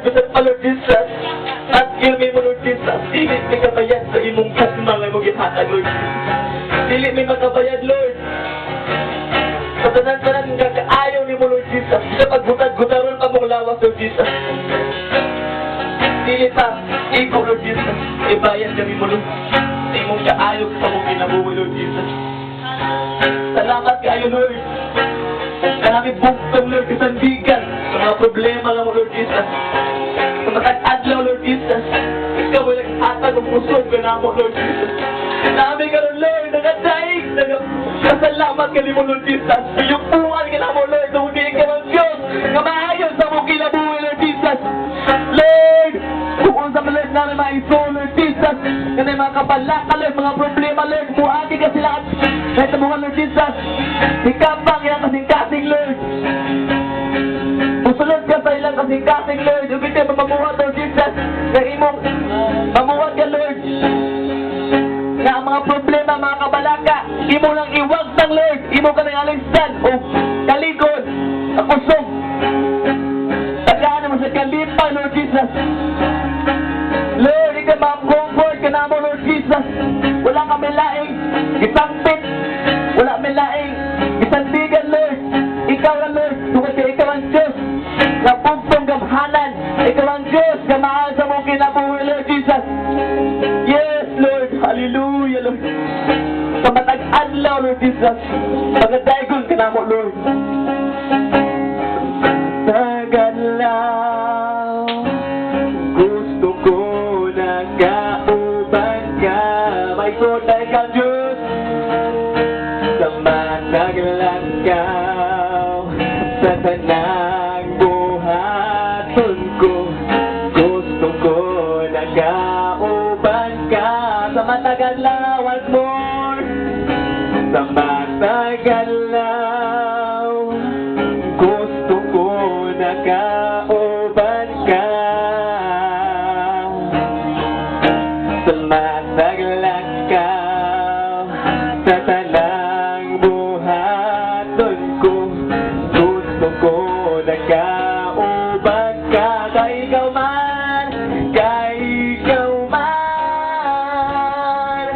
Gusto pa, Lord Jesus. At ilmi mo, Lord Jesus. Dili may kabayad sa imong kasma nga mong gihatag, Lord Jesus. Dili may makabayad, Lord. Sa tanan-tanan nga kaayaw ni mo, Lord Jesus. Sa pagbutad-gutaron pa mong lawas, Lord Jesus. Dili pa, ikaw, Lord Jesus. Ibayan kami mo, Lord. Sa imong kaayaw sa mong kinabuhi, Lord Jesus. Salamat kayo, Lord. Marami buktong, Lord, kasandigan sa mga problema lang mo, Lord Jesus. Sa matag-adlaw, Lord Jesus. Ikaw ay nag-atag ang pusod ka na mo, Lord Jesus. Marami ka rin, Lord, nagadaig, nagpasalamat ka mo, Lord Jesus. Piyupuan ka na mo, Lord, na hindi ka ng Diyos, na maayos sa mong kinabuhi, Lord Jesus. Lord, kung sa Lord namin maiso, Lord Jesus, yan ay mga kabalaka, Lord, mga problema, Lord, muagi ka sila at kahit sa mga, Lord Jesus, ikapang yan kasing-kasing, Lord. Musulod ka sa ilang kasing-kasing, Lord. Yung hindi mamuhat, Lord Jesus. Kaya imong mamuhat ka, Lord. Nga ang mga problema, mga kabalaka, imo lang iwagsang, Lord. Imo ka nang alisan o kalikod, kakusog. Tagaan mo sa kalipang, Lord Jesus. Lord, ikaw ma-comfort ka na mo, Lord Jesus. Wala kami laing isangpit. Wala kami laing isandigan, Lord. Ikaw ang Lord, tungkol ka ikaw ang Diyos. Na bugtong gamhanan. Ikaw ang Diyos, kamahal sa mong kinabuhi, Lord Jesus. Yes, Lord. Hallelujah, Lord. Sa matag-adlaw, Lord Jesus. Pagkadaigon ka na mo, Lord. Tagalaw, gusto ko na kauban ka. May tunay kang Diyos sa matag-lakaw. Sa tanang buhaton ko, gusto ko na kauban ka. Sa matag-adlaw once more, sa matag-adlaw, gusto ko na kauban ka. Sa matag-lakaw, sa tanang buhaton ko, gusto ko na kauban ka. Kay ikaw man, kay ikaw man,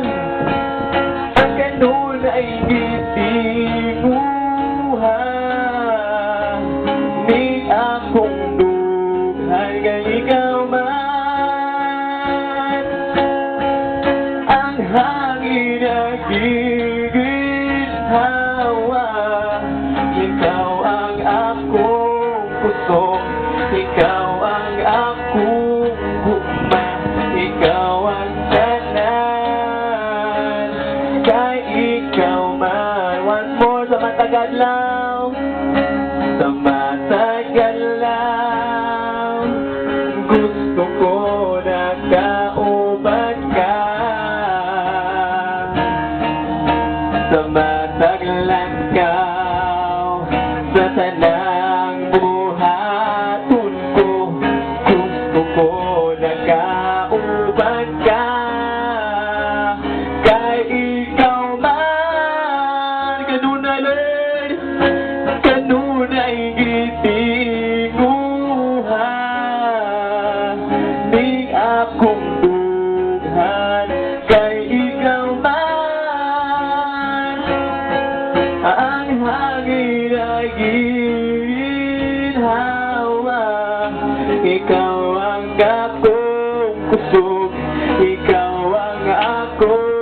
ang ganun ay gitinguhan ni akong dughan. Kay ikaw man, ang hangin ay giginhawa. Ikaw ang akong puso, ikaw ang akong gugma, ikaw ang tanan. Kay ikaw man, once more sa matag-adlaw, sa matag-adlaw, gusto ko na kauban ka. Sa matag-lakaw, sa tanang buhaton ko, gusto ko na kauban ka. Kay ikaw man, kanunay, Lord, kanunay gitinguhan ni akong dughan. Kay ikaw man, ang hangin ay ginhawa. Ikaw ang akong kusog, ikaw ang akong